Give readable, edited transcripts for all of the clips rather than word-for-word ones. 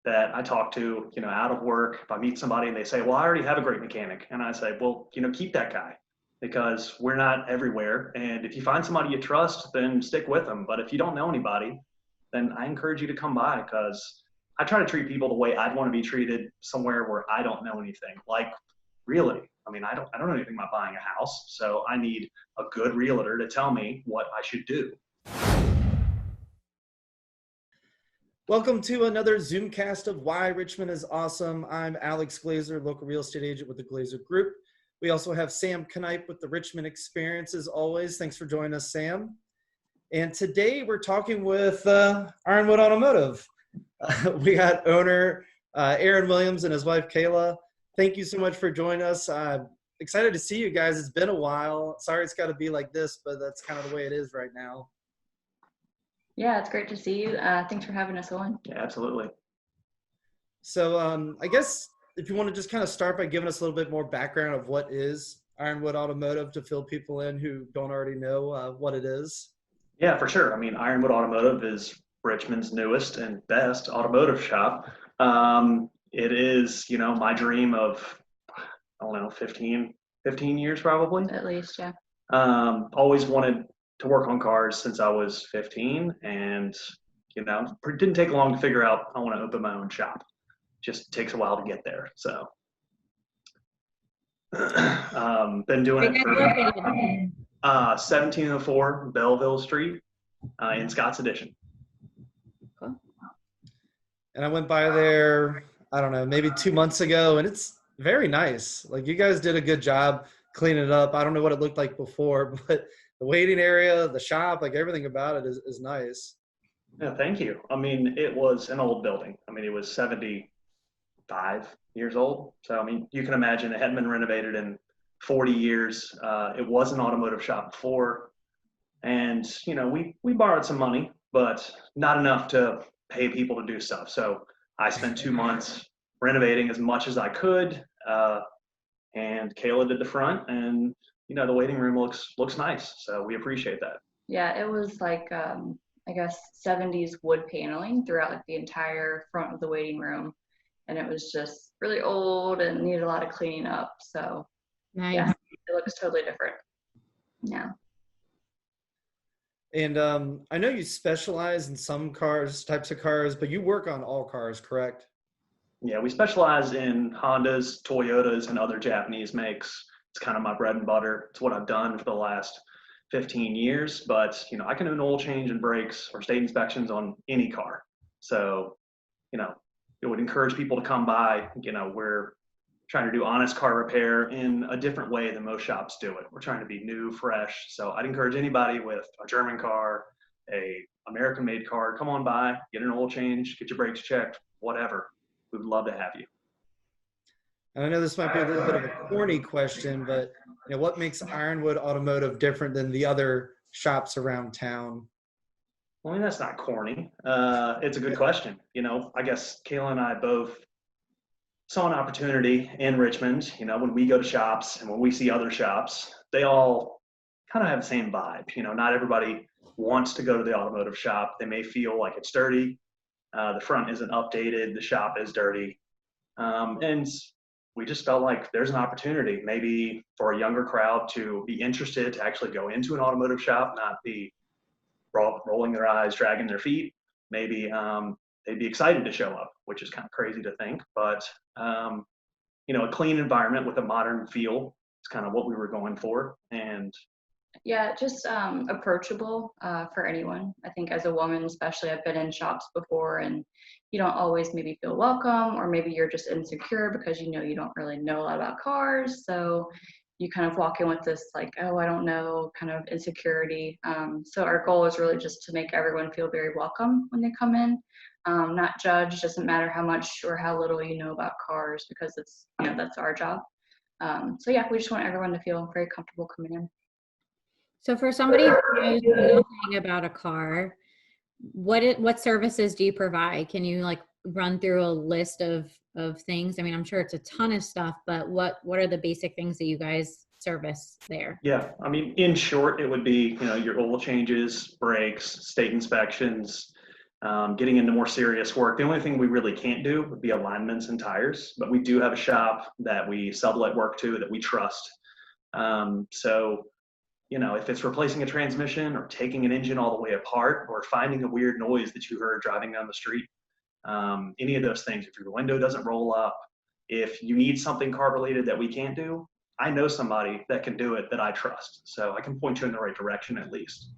that I talk to, out of work. If I meet somebody and they say, well, I already have a great mechanic. And I say, well, keep that guy because we're not everywhere. And if you find somebody you trust, then stick with them. But if you don't know anybody, then I encourage you to come by because I try to treat people the way I'd want to be treated somewhere where I don't know anything. Like, really, I mean, I don't know anything about buying a house. So I need a good realtor to tell me what I should do. Welcome to another Zoomcast of Why Richmond is Awesome. I'm Alex Glazer, local real estate agent with the Glazer Group. We also have Sam Knipe with the Richmond EXPERIENCE as always. Thanks for joining us, Sam. And today we're talking with IronWood Automotive. We got owner Aaron Williams and his wife Kayla. Thank you so much for joining us. Excited to see you guys. It's been a while. Sorry it's got to be like this, but that's kind of the way it is right now. Yeah, it's great to see you. Thanks for having us on. Yeah, absolutely. So I guess if you want to just kind of start by giving us a little bit more background of what is IronWood Automotive to fill people in who don't already know what it is. Yeah, for sure. I mean, IronWood Automotive is Richmond's newest and best automotive shop. It is, my dream of, I don't know, 15 years probably. At least, yeah. Always wanted to work on cars since I was 15 and, it didn't take long to figure out I want to open my own shop. Just takes a while to get there. So, been doing it for 1704 Belleville Street in Scott's Addition. And I went by there, I don't know, maybe 2 months ago, and it's very nice. Like, you guys did a good job cleaning it up. I don't know what it looked like before, but the waiting area, the shop, like everything about it is nice. Yeah, thank you. I mean, it was an old building. I mean, it was 75 years old. So, I mean, you can imagine it hadn't been renovated in 40 years. It was an automotive shop before. And, we borrowed some money, but not enough to pay people to do stuff. So I spent 2 months renovating as much as I could. And Kayla did the front, and the waiting room looks nice. So we appreciate that. Yeah, it was like I guess 70s wood paneling throughout like the entire front of the waiting room, and it was just really old and needed a lot of cleaning up. So nice. Yeah, it looks totally different. Yeah. And I know you specialize in some types of cars, but you work on all cars, correct? Yeah, we specialize in Hondas, Toyotas, and other Japanese makes. It's kind of my bread and butter. It's what I've done for the last 15 years, but I can do an oil change and brakes or state inspections on any car. So, it would encourage people to come by. We're trying to do honest car repair in a different way than most shops do it. We're trying to be new, fresh. So I'd encourage anybody with a German car, a American-made car, come on by, get an oil change, get your brakes checked, whatever. We would love to have you. And I know this might be a little bit of a corny question, but what makes IronWood Automotive different than the other shops around town? Well, I mean, that's not corny. It's a good question. I guess Kayla and I both saw an opportunity in Richmond. When we go to shops and when we see other shops, they all kind of have the same vibe. Not everybody wants to go to the automotive shop. They may feel like it's dirty. The front isn't updated. The shop is dirty. And we just felt like there's an opportunity maybe for a younger crowd to be interested to actually go into an automotive shop, not be rolling their eyes, dragging their feet. Maybe they'd be excited to show up, which is kind of crazy to think. But, a clean environment with a modern feel is kind of what we were going for. And yeah, just approachable for anyone. I think as a woman, especially, I've been in shops before and you don't always maybe feel welcome, or maybe you're just insecure because you don't really know a lot about cars. So you kind of walk in with this like, oh, I don't know, kind of insecurity. So our goal is really just to make everyone feel very welcome when they come in, not judge. Doesn't matter how much or how little you know about cars, because it's, that's our job. So yeah, we just want everyone to feel very comfortable coming in. So for somebody who knows nothing about a car, what services do you provide? Can you run through a list of things? I mean, I'm sure it's a ton of stuff, but what are the basic things that you guys service there? Yeah, I mean, in short, it would be, your oil changes, brakes, state inspections, getting into more serious work. The only thing we really can't do would be alignments and tires, but we do have a shop that we sublet work to that we trust. So, you know, if it's replacing a transmission or taking an engine all the way apart or finding a weird noise that you heard driving down the street, any of those things, if your window doesn't roll up, if you need something car related that we can't do, I know somebody that can do it that I trust. So I can point you in the right direction at least.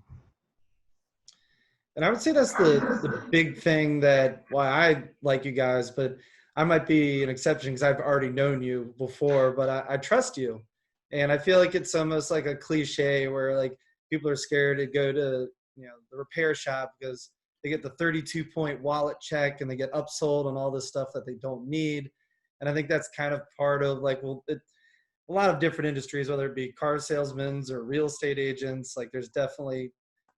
And I would say that's the big thing that why I like you guys, but I might be an exception because I've already known you before, but I trust you. And I feel like it's almost like a cliche where like people are scared to go to, you know, the repair shop because they get the 32-point wallet check and they get upsold on all this stuff that they don't need. And I think that's kind of part of like, well, a lot of different industries, whether it be car salesmen or real estate agents, like there's definitely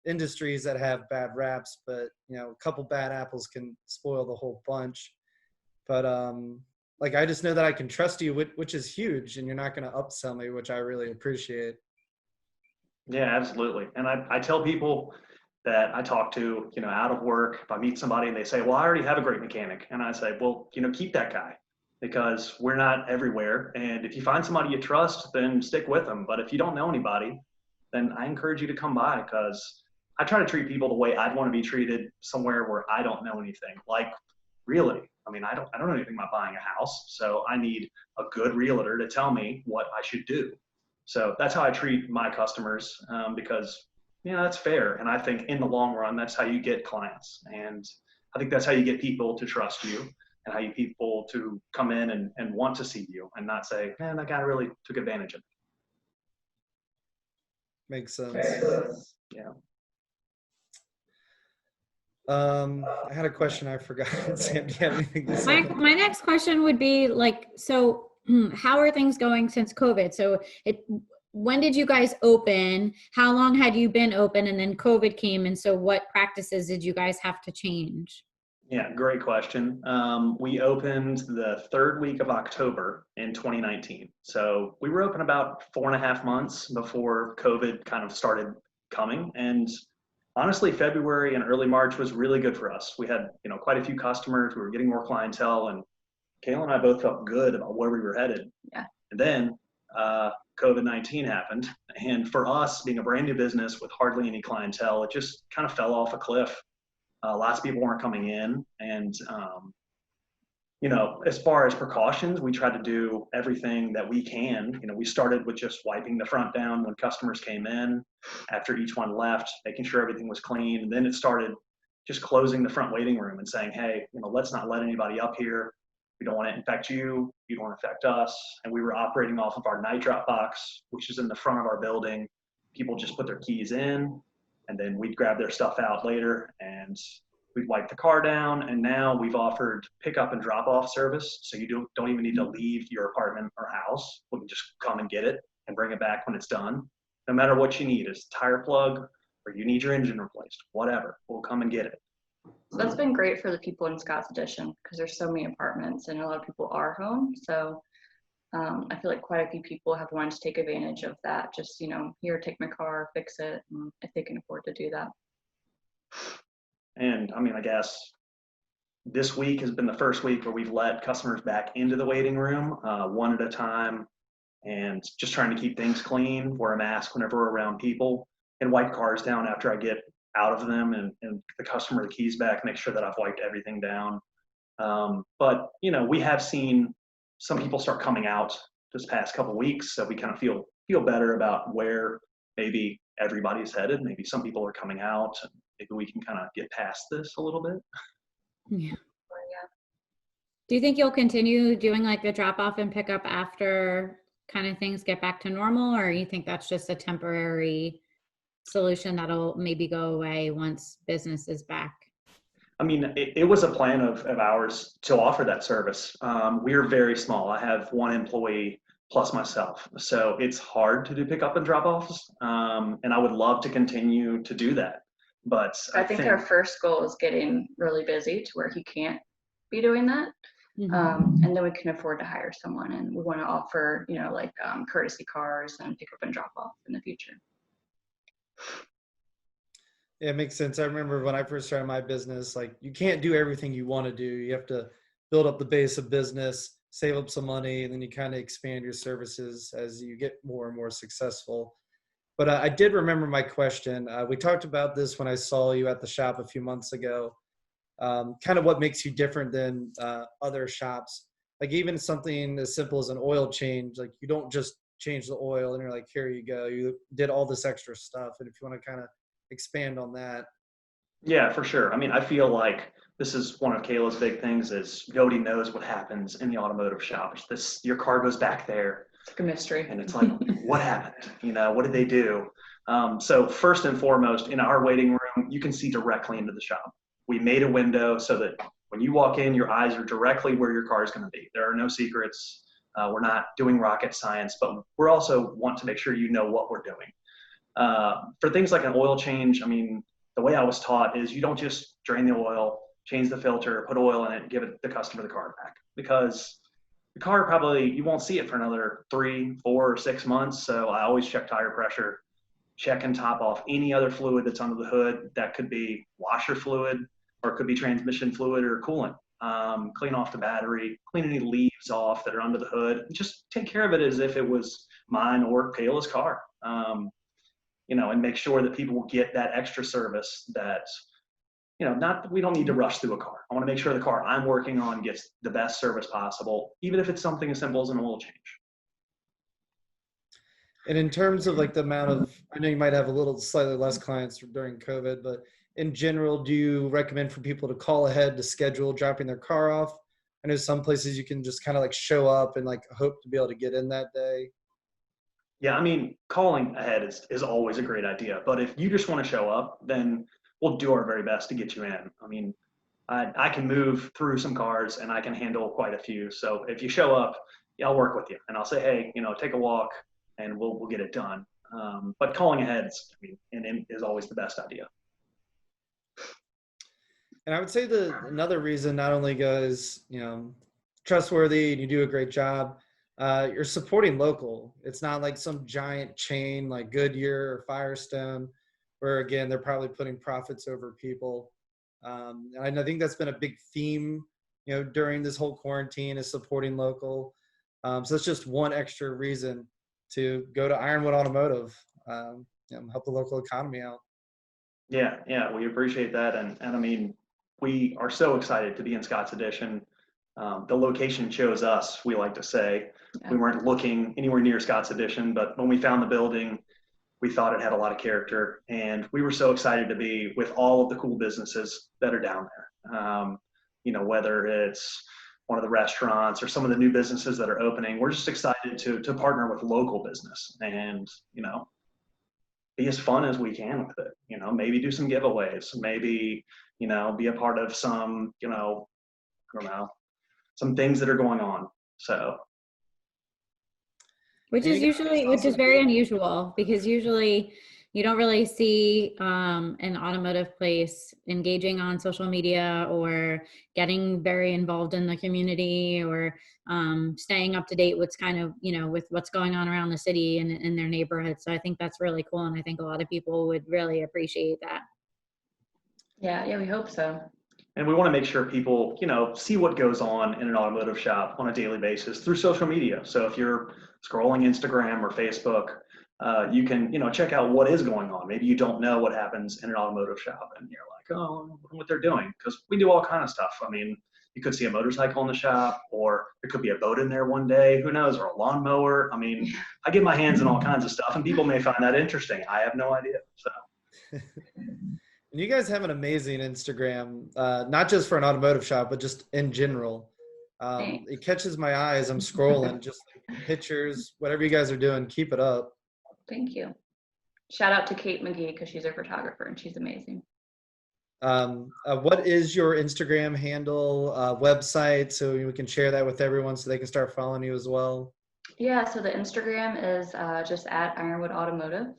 industries that have bad raps, but you know, a couple bad apples can spoil the whole bunch. But like I just know that I can trust you, which is huge, and you're not going to upsell me, which I really appreciate. Yeah, absolutely. And I tell people that I talk to, you know, out of work, if I meet somebody and they say, well, I already have a great mechanic. And I say, well, you know, keep that guy because we're not everywhere. And if you find somebody you trust, then stick with them. But if you don't know anybody, then I encourage you to come by because I try to treat people the way I'd want to be treated somewhere where I don't know anything. Like, really, I mean, I don't know anything about buying a house. So I need a good realtor to tell me what I should do. So that's how I treat my customers because, you know, that's fair. And I think in the long run, that's how you get clients. And I think that's how you get people to trust you and how you people to come in and want to see you and not say, man, that guy really took advantage of me. Makes sense. Yeah. I had a question I forgot. Sam, do you have anything to say? My next question would be like, so how are things going since COVID? So when did you guys open? How long had you been open? And then COVID came. And so what practices did you guys have to change? Yeah, great question. We opened the third week of October in 2019. So we were open about 4.5 months before COVID kind of started coming. And honestly, February and early March was really good for us. We had, you know, quite a few customers. We were getting more clientele, and Kayla and I both felt good about where we were headed. Yeah. And then COVID-19 happened, and for us, being a brand new business with hardly any clientele, it just kind of fell off a cliff. Lots of people weren't coming in, and you know, as far as precautions, we tried to do everything that we can. You know, we started with just wiping the front down when customers came in, after each one left, making sure everything was clean. And then it started just closing the front waiting room and saying, hey, you know, let's not let anybody up here. We don't want to infect you. You don't want to infect us. And we were operating off of our night drop box, which is in the front of our building. People just put their keys in, and then we'd grab their stuff out later, and we'd wipe the car down. And now we've offered pickup and drop off service. So you don't even need to leave your apartment or house. We can just come and get it and bring it back when it's done. No matter what you need, it's a tire plug or you need your engine replaced, whatever, we'll come and get it. So that's been great for the people in Scott's Addition because there's so many apartments and a lot of people are home. So I feel like quite a few people have wanted to take advantage of that. Just, you know, here, take my car, fix it, if they can afford to do that. And I mean, I guess this week has been the first week where we've let customers back into the waiting room one at a time, and just trying to keep things clean, wear a mask whenever we're around people, and wipe cars down after I get out of them and the customer the keys back, make sure that I've wiped everything down. But, you know, we have seen some people start coming out this past couple weeks, so we kind of feel better about where maybe everybody's headed. Maybe some people are coming out, and maybe we can kind of get past this a little bit. Yeah. Do you think you'll continue doing like the drop off and pick up after kind of things get back to normal, or you think that's just a temporary solution that'll maybe go away once business is back? I mean, it was a plan of ours to offer that service. We are very small. I have one employee plus myself. So it's hard to do pickup and drop offs. And I would love to continue to do that. But I think our first goal is getting really busy to where he can't be doing that. Mm-hmm. And then we can afford to hire someone, and we want to offer, you know, like courtesy cars and pick up and drop off in the future. Yeah, it makes sense. I remember when I first started my business, like you can't do everything you want to do. You have to build up the base of business, save up some money, and then you kind of expand your services as you get more and more successful. But I did remember my question. We talked about this when I saw you at the shop a few months ago. Kind of what makes you different than other shops. Like even something as simple as an oil change, like you don't just change the oil and you're like, here you go. You did all this extra stuff. And if you want to kind of expand on that. Yeah, for sure. I mean, I feel like this is one of Kayla's big things is nobody knows what happens in the automotive shop. Your car goes back there. It's like a mystery. And it's like, what happened? What did they do? So first and foremost, in our waiting room, you can see directly into the shop. We made a window so that when you walk in, your eyes are directly where your car is going to be. There are no secrets. We're not doing rocket science, but we're also want to make sure you know what we're doing. For things like an oil change, I mean, the way I was taught is you don't just drain the oil, change the filter, put oil in it, and give the customer the car back. Because the car probably, you won't see it for another 3, 4, or 6 months. So I always check tire pressure, check and top off any other fluid that's under the hood. That could be washer fluid, or it could be transmission fluid or coolant. Clean off the battery, clean any leaves off that are under the hood. Just take care of it as if it was mine or Kayla's car. And make sure that people get that extra service that, we don't need to rush through a car. I want to make sure the car I'm working on gets the best service possible, even if it's something as simple as an oil change. And in terms of like the amount of, I know you might have a little slightly less clients during COVID, but in general, do you recommend for people to call ahead to schedule dropping their car off? I know some places you can just kind of like show up and like hope to be able to get in that day. Yeah, I mean, calling ahead is always a great idea. But if you just want to show up, then we'll do our very best to get you in. I mean, I can move through some cars and I can handle quite a few. So if you show up, yeah, I'll work with you and I'll say, hey, take a walk and we'll get it done. But calling ahead is always the best idea. And I would say another reason not only goes, trustworthy and you do a great job, you're supporting local. It's not like some giant chain like Goodyear or Firestone, where again, they're probably putting profits over people. And I think that's been a big theme, during this whole quarantine is supporting local. So that's just one extra reason to go to IronWood Automotive, help the local economy out. Yeah, we appreciate that. And I mean, we are so excited to be in Scott's Addition. The location chose us, we like to say. We weren't looking anywhere near Scott's Addition, but when we found the building, we thought it had a lot of character. And we were so excited to be with all of the cool businesses that are down there. Whether it's one of the restaurants or some of the new businesses that are opening, we're just excited to partner with local business and, be as fun as we can with it. Maybe do some giveaways, maybe, be a part of some, I don't know, some things that are going on. So. Which is very unusual, because usually you don't really see an automotive place engaging on social media or getting very involved in the community or staying up to date with with what's going on around the city and in their neighborhood. So I think that's really cool. And I think a lot of people would really appreciate that. Yeah, we hope so. And we want to make sure people, see what goes on in an automotive shop on a daily basis through social media. So if you're scrolling Instagram or Facebook, you can, check out what is going on. Maybe you don't know what happens in an automotive shop and you're like, oh, I wonder what they're doing. Because we do all kind of stuff. I mean, you could see a motorcycle in the shop, or there could be a boat in there one day, who knows, or a lawnmower. I mean, I get my hands in all kinds of stuff and people may find that interesting. I have no idea. So. And you guys have an amazing Instagram, not just for an automotive shop, but just in general. It catches my eye as I'm scrolling, just like pictures, whatever you guys are doing, keep it up. Thank you. Shout out to Kate McGee, because she's our photographer and she's amazing. What is your Instagram handle, website, so we can share that with everyone so they can start following you as well? Yeah, so the Instagram is just at IronWood Automotive.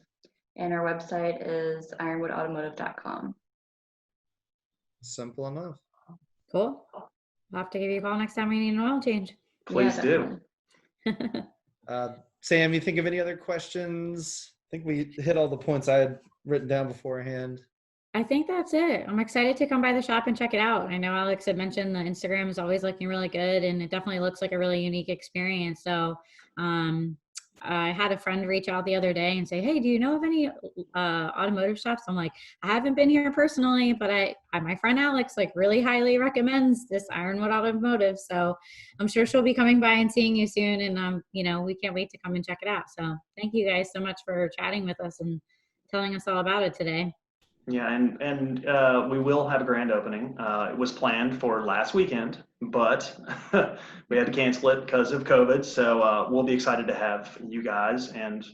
And our website is ironwoodautomotive.com. Simple enough. Cool. I'll have to give you a call next time we need an oil change. Please do. Sam, you think of any other questions? I think we hit all the points I had written down beforehand. I think that's it. I'm excited to come by the shop and check it out. I know Alex had mentioned the Instagram is always looking really good, and it definitely looks like a really unique experience. So I had a friend reach out the other day and say, "Hey, do you know of any automotive shops?" I'm like, "I haven't been here personally, but my friend Alex like really highly recommends this IronWood Automotive. So I'm sure she'll be coming by and seeing you soon. And we can't wait to come and check it out. So thank you guys so much for chatting with us and telling us all about it today. Yeah, and we will have a grand opening. It was planned for last weekend, but we had to cancel it because of COVID. So we'll be excited to have you guys and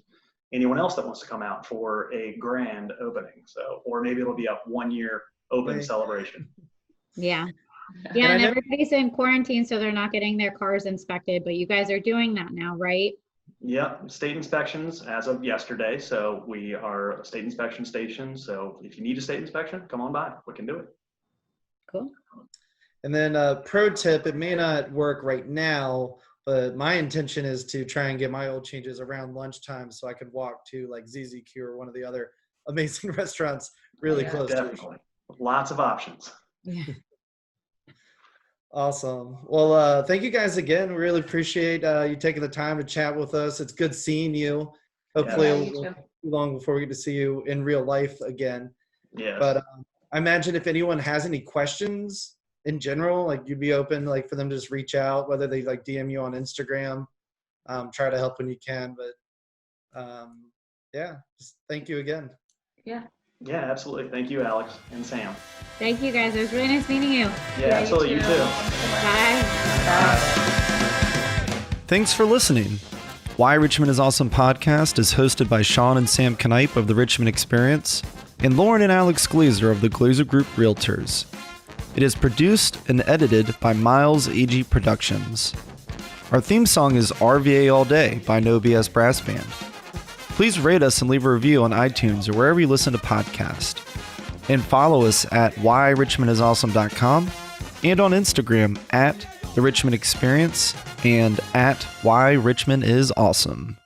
anyone else that wants to come out for a grand opening. So, or maybe it'll be a 1-year open Right. celebration. Yeah. Yeah, and everybody's in quarantine, so they're not getting their cars inspected, but you guys are doing that now, right? Yep, state inspections as of yesterday. So we are a state inspection station. So if you need a state inspection, come on by. We can do it. Cool. And then pro tip, it may not work right now, but my intention is to try and get my oil changes around lunchtime so I could walk to like ZZQ or one of the other amazing restaurants really Yeah, close Definitely. to Lots of options. Yeah. Awesome. Well, thank you guys again. We really appreciate you taking the time to chat with us. It's good seeing you. Hopefully Yeah, it you won't too. be too long before we get to see you in real life again. Yes. But I imagine if anyone has any questions in general, like you'd be open like for them to just reach out, whether they like DM you on Instagram, try to help when you can. But yeah, just thank you again. Yeah. Yeah, absolutely. Thank you, Alex and Sam. Thank you guys. It was really nice meeting you. Yeah, absolutely. You too. Bye. Thanks for listening. Why Richmond is Awesome podcast is hosted by Sean and Sam Knipe of the Richmond Experience and Lauren and Alex Glazer of the Glazer Group Realtors. It is produced and edited by Miles Agee Productions. Our theme song is RVA All Day by No BS Brass Band. Please rate us and leave a review on iTunes or wherever you listen to podcasts. And follow us at whyrichmondisawesome.com and on Instagram at The Richmond Experience and at Why Richmond is Awesome.